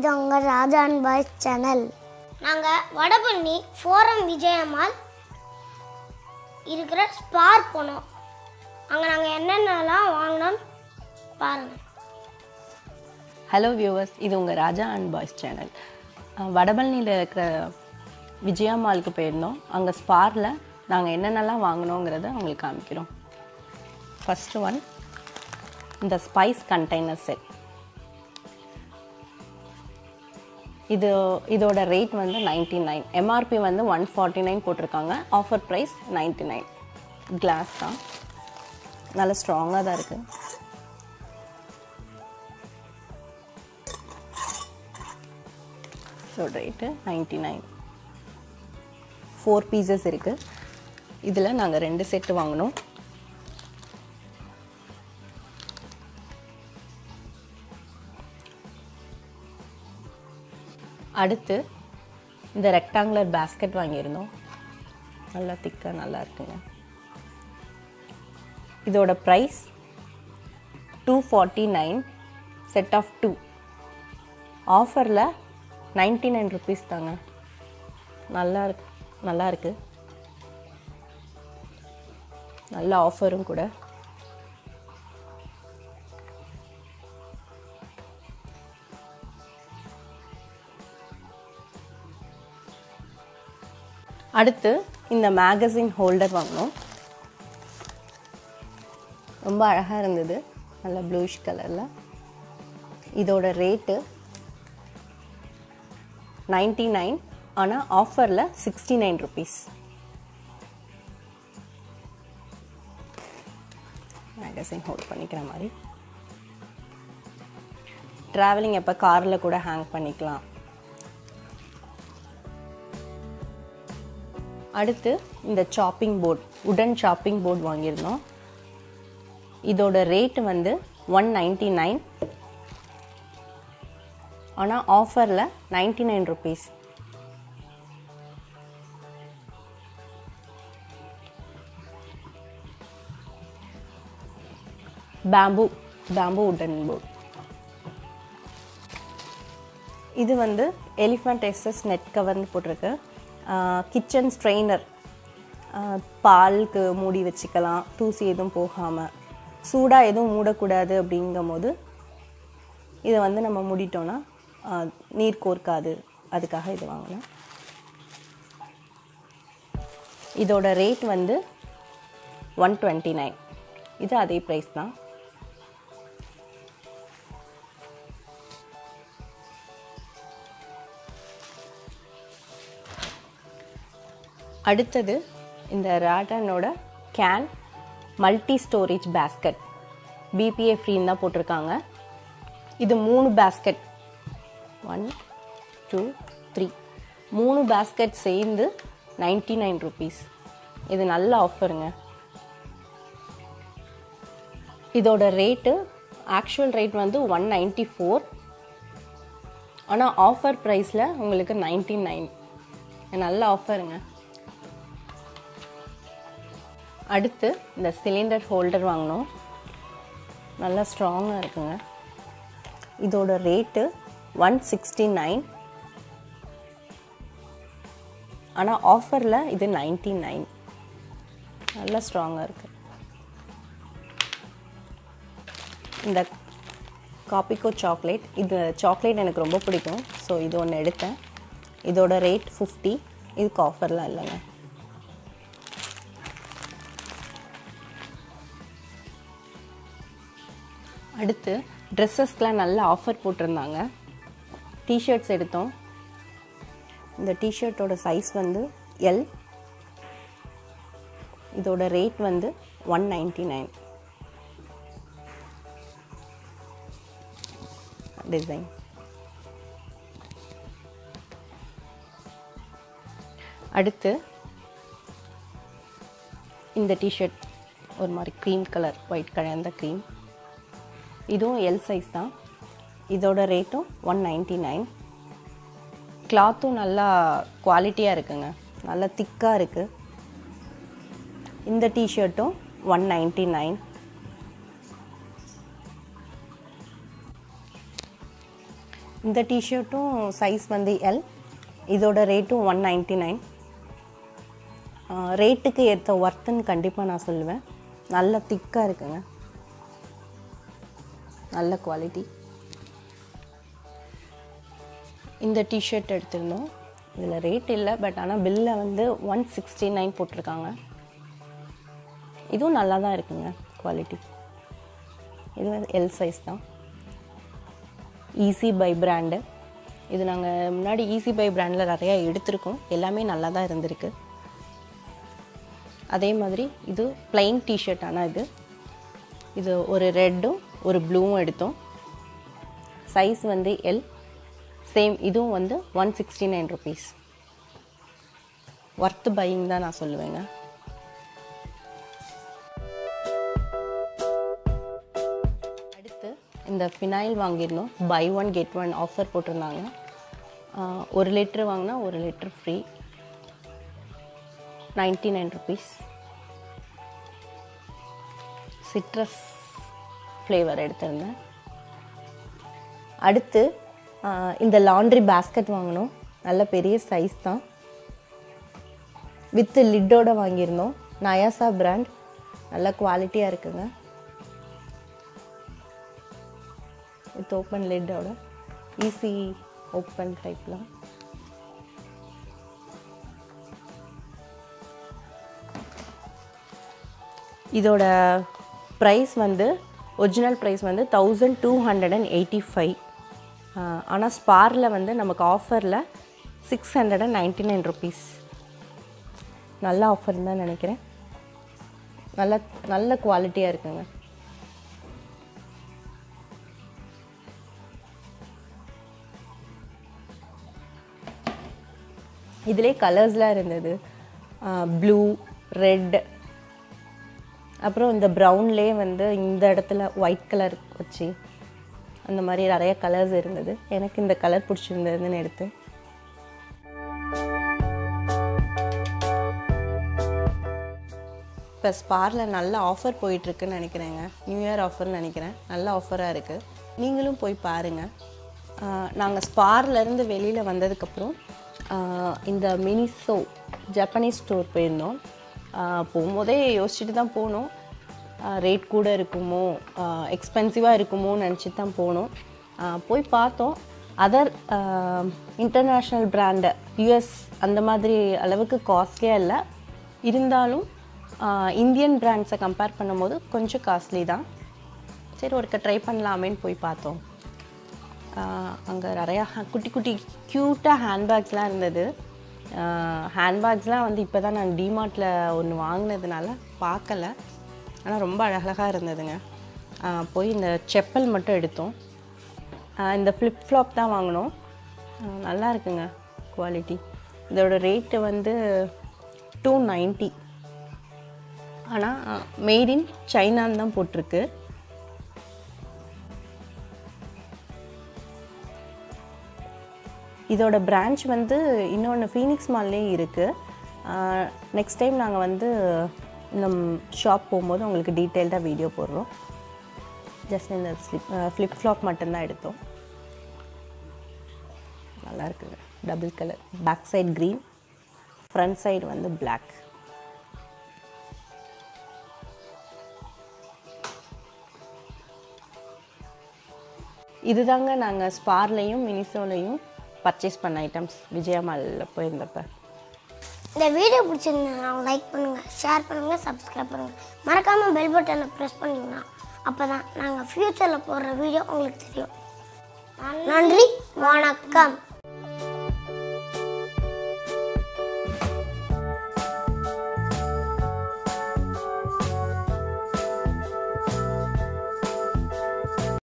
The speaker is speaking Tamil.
இது உங்கள் ராஜா அண்ட் பாய்ஸ் சேனல். நாங்கள் வடபழனி ஃபோரம் விஜயம்மாள் இருக்கிற ஸ்பார் போனோம். அங்கே நாங்கள் என்னென்னலாம் வாங்கினோம் பாருங்கள். ஹலோ வியூவர்ஸ், இது உங்கள் ராஜா அண்ட் பாய்ஸ் சேனல். வடபழனியில் இருக்கிற விஜயம்மாளுக்கு போயிருந்தோம். அங்கே ஸ்பாரில் நாங்கள் என்னென்னலாம் வாங்கினோங்கிறத உங்களுக்கு காமிக்கிறோம். ஃபஸ்ட்டு ஒன், இந்த ஸ்பைஸ் கண்டெய்னர் செட். இதோட ரேட் வந்து 99. எம்ஆர்பி வந்து 149 போட்டிருக்காங்க. Offer price 99. கிளாஸ் தான், நல்லா ஸ்ட்ராங்காக தான் இருக்குது. இதோட ரேட்டு 99. 4 பீசஸ் இருக்குது. இதில் நாங்கள் 2 செட்டு வாங்கினோம். அடுத்து இந்த ரெக்டாங்குலர் பேஸ்கெட் வாங்கியிருந்தோம். நல்லா திக்காக நல்லா இருக்குங்க. இதோட ப்ரைஸ் 249. Set of 2. ஆஃபரில் 99 ருபீஸ் தாங்க. நல்லா இருக்கு. நல்ல ஆஃபரும் கூட. அடுத்து இந்த மேகசின் ஹோல்டர் வாங்கினோம். ரொம்ப அழகாக இருந்தது, நல்ல ப்ளூஷ் கலரில். இதோட ரேட்டு 99. ஆனால் ஆஃபரில் 69 ருபீஸ். மேகசின் ஹோல்ட் பண்ணிக்கிற மாதிரி. ட்ராவலிங் எப்போ காரில் கூட ஹேங் பண்ணிக்கலாம். அடுத்து இந்த சாப்பிங் போர்ட், உடன் சாப்பிங் போர்ட் வாங்கியிருந்தோம். இதோட ரேட்டு வந்து 199. ஆனால் ஆஃபரில் 99 ருபீஸ். பேம்பு உடன் போர்ட். இது வந்து எலிஃபண்ட் எஸ்எஸ் நெட் கவர்னு போட்டிருக்கு. கிச்சன் ஸ்ட்ரெயினர், பாலுக்கு மூடி வச்சுக்கலாம், தூசி எதுவும் போகாமல். சூடாக எதுவும் மூடக்கூடாது அப்படிங்கும் போது இதை வந்து நம்ம மூடிட்டோன்னா நீர் கோர்க்காது. அதுக்காக இது வாங்கினேன். இதோட ரேட் வந்து 129. இது அதே ப்ரைஸ் தான். அடுத்தது இந்த ராட்டனோட cane multi storage basket. BPA ஃப்ரீன்னு தான் போட்டிருக்காங்க. இது 3 பேஸ்கெட், 1 2 3 3 பேஸ்கெட் சேர்ந்து 99 ருபீஸ். இது நல்ல ஆஃபருங்க. இதோட ரேட்டு ஆக்சுவல் ரேட் வந்து 194. ஆனால் ஆஃபர் ப்ரைஸில் உங்களுக்கு 99. நல்ல ஆஃபருங்க. அடுத்து இந்த சிலிண்டர் ஹோல்டர் வாங்கினோம். நல்லா ஸ்ட்ராங்காக இருக்குங்க. இதோட ரேட்டு 169. ஆனால் ஆஃபரில் இது 99. நல்லா ஸ்ட்ராங்காக இருக்குது. இந்த காப்பிக்கோ சாக்லேட், இது சாக்லேட் எனக்கு ரொம்ப பிடிக்கும். ஸோ இது ஒன்று எடுத்தேன். இதோட ரேட் 50. இதுக்கு ஆஃபர்லாம் இல்லைங்க. அடுத்து ட்ரெஸ்ஸஸ்க்கெலாம் நல்ல ஆஃபர் போட்டிருந்தாங்க. டிஷர்ட்ஸ் எடுத்தோம். இந்த டிஷர்ட்டோட சைஸ் வந்து எல். இதோட ரேட் வந்து 199. டிசைன். அடுத்து இந்த டிஷர்ட் ஒரு மாதிரி cream colour, white colour cream. இதுவும் எல் சைஸ் தான். இதோட ரேட்டும் 199. கிளாத்தும் நல்லா குவாலிட்டியாக இருக்குங்க, நல்லா திக்காக இருக்குது. இந்த டிஷர்ட்டும் 199. இந்த டிஷர்ட்டும் சைஸ் வந்து எல். இதோட ரேட்டும் 199. ரேட்டுக்கு ஏற்ற ஒர்த்துன்னு கண்டிப்பாக நான் சொல்லுவேன். நல்ல திக்காக இருக்குங்க, நல்ல குவாலிட்டி. இந்த டிஷர்ட் எடுத்திருந்தோம். இதில் ரேட் இல்லை, பட் ஆனால் பில்லில் வந்து 169 போட்டிருக்காங்க. இதுவும் நல்லா தான் இருக்குங்க குவாலிட்டி. இது வந்து எல் சைஸ் தான். Easy buy brand. இது நாங்கள் முன்னாடி ஈஸி பை பிராண்டில் நிறையா எடுத்திருக்கோம். எல்லாமே நல்லா தான் இருந்திருக்கு. அதே மாதிரி இது பிளைன் டிஷர்ட். ஆனால் இது ஒரு ரெட்டும் ஒரு ப்ளூவும் எடுத்தோம். சைஸ் வந்து எல். சேம் இதுவும் வந்து 169 ருபீஸ். ஒர்த் பையிங் தான் நான் சொல்லுவேங்க. அடுத்து இந்த ஃபினாயில் வாங்கியிருந்தோம். பை 1 get 1 ஆஃபர் போட்டிருந்தாங்க. 1 லிட்டர் வாங்கினா 1 litre free. 99 rupees. Citrus flavour எடுத்திருந்தேன். அடுத்து இந்த லாண்ட்ரி பேஸ்கெட் வாங்கினோம். நல்ல பெரிய சைஸ் தான். வித் லிட்டோட வாங்கியிருந்தோம். நயாசா பிராண்ட். நல்ல குவாலிட்டியாக இருக்குங்க. வித் ஓப்பன் லிட்டோட, ஈஸி ஓப்பன் டைப்லாம். இதோட ப்ரைஸ் வந்து ஒரிஜினல் ப்ரைஸ் வந்து 1285. ஆனால் ஸ்பாரில் வந்து நமக்கு ஆஃபரில் 699 ருபீஸ். நல்ல ஆஃபர் தான் நினைக்கிறேன். நல்ல குவாலிட்டியாக இருக்குங்க. இதிலே கலர்ஸ்லாம் இருந்தது. ப்ளூ, ரெட், அப்புறம் இந்த ப்ரௌன்லேயே வந்து இந்த இடத்துல ஒயிட் கலர் வச்சு அந்த மாதிரி நிறைய கலர்ஸ் இருந்தது. எனக்கு இந்த கலர் பிடிச்சிருந்ததுன்னு எடுத்தேன். இப்போ ஸ்பாரில் நல்ல ஆஃபர் போயிட்டுருக்குன்னு நினைக்கிறேங்க. நியூ இயர் ஆஃபர்னு நினைக்கிறேன். நல்ல ஆஃபராக இருக்குது. நீங்களும் போய் பாருங்கள். நாங்கள் ஸ்பார்லேருந்து வெளியில் வந்ததுக்கப்புறம் இந்த மினிசோ ஜப்பனீஸ் ஸ்டோர் போயிருந்தோம். போகும்போதே யோசிச்சுட்டு தான் போனோம். ரேட் கூட இருக்குமோ, எக்ஸ்பென்சிவாக இருக்குமோன்னு நினச்சிட்டு தான் போனோம். போய் பார்த்தோம். அதர் இன்டர்நேஷ்னல் பிராண்டு யூஎஸ் அந்த மாதிரி அளவுக்கு காஸ்ட்லியாக இல்லை. இருந்தாலும் இந்தியன் பிராண்ட்ஸை கம்பேர் பண்ணும்போது கொஞ்சம் காஸ்ட்லி தான். சரி, ஒருக்க ட்ரை பண்ணலாமேன்னு போய் பார்த்தோம். அங்கே நிறையா குட்டி குட்டி க்யூட்டாக ஹேண்ட்பேக்ஸ்லாம் இருந்தது. ஹேண்ட்பேக்ஸ்லாம் வந்து இப்போ தான் நான் டிமார்ட்டில் ஒன்று வாங்கினதுனால பார்க்கல. ஆனால் ரொம்ப அழகழகாக இருந்ததுங்க. போய் இந்த செப்பல் மட்டும் எடுத்தோம். இந்த ஃப்ளிப் ஃப்ளாப் தான் வாங்கினோம். நல்லா இருக்குங்க குவாலிட்டி. இதோட ரேட்டு வந்து 290. ஆனால் மேட் இன் சைனான்னு தான் போட்டிருக்கு. இதோட பிரான்ச் வந்து இன்னொன்று ஃபீனிக்ஸ் மால்லே இருக்குது. நெக்ஸ்ட் டைம் நாங்கள் வந்து இந்த ஷாப் போகும்போது உங்களுக்கு டீட்டெயில்டாக வீடியோ போடுறோம். ஜஸ்ட் இந்த ஃப்ளிப் ஃப்ளாப் மட்டும்தான் எடுத்தோம். நல்லா இருக்குங்க. Double colour. Back side green, front side வந்து பிளாக். இதுதாங்க நாங்கள் ஸ்பார்லேயும் மினிசோலையும் பர்ச்சேஸ் பண்ண ஐட்டம்ஸ் விஜயா மாலில் போயிருந்தப்ப. இந்த வீடியோ பிடிச்சிருந்தா லைக் பண்ணுங்கள், ஷேர் பண்ணுங்கள், சப்ஸ்கிரைப் பண்ணுங்கள். மறக்காமல் பெல் பட்டனை ப்ரெஸ் பண்ணிங்கன்னா அப்போ தான் நாங்கள் ஃப்யூச்சரில் போடுற வீடியோ உங்களுக்கு தெரியும். நன்றி, வணக்கம்.